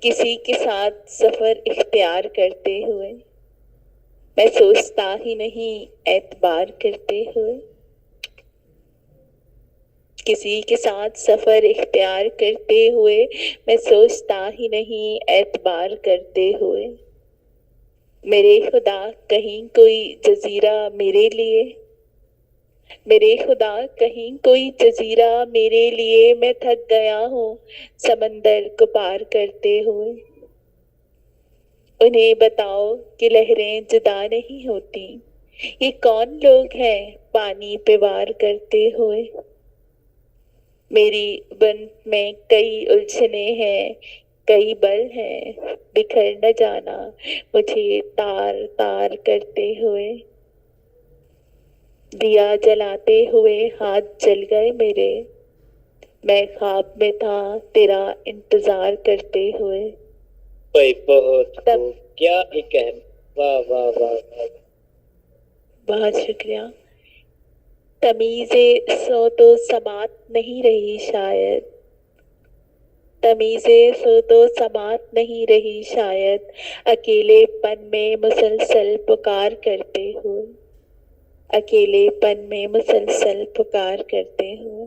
کسی کے ساتھ سفر اختیار کرتے ہوئے میں سوچتا ہی نہیں اعتبار کرتے ہوئے، کسی کے ساتھ سفر اختیار کرتے ہوئے میں سوچتا ہی نہیں اعتبار کرتے ہوئے، میرے خدا کہیں کوئی جزیرہ میرے لیے، میرے خدا کہیں کوئی جزیرہ میرے لیے، میں تھک گیا ہوں سمندر کو پار کرتے ہوئے، انہیں بتاؤ کہ لہریں جدا نہیں ہوتی، یہ کون لوگ ہیں پانی پہ وار کرتے ہوئے، میری بنت میں کئی الجھنیں ہیں، کئی بل ہیں، بکھر نہ جانا مجھے تار تار کرتے ہوئے، دیا جلاتے ہوئے ہاتھ جل گئے میرے، میں خواب میں تھا تیرا انتظار کرتے ہوئے، بھائی بہت خوب، کیا ایک ہے، واہ واہ واہ واہ، بہت شکریہ۔ تمیز سو تو سماعت نہیں رہی شاید، تمیز سو تو سماعت نہیں رہی شاید، اکیلے پن میں مسلسل پکار کرتے ہوئے، اکیلے پن میں مسلسل پکار کرتے ہوئے،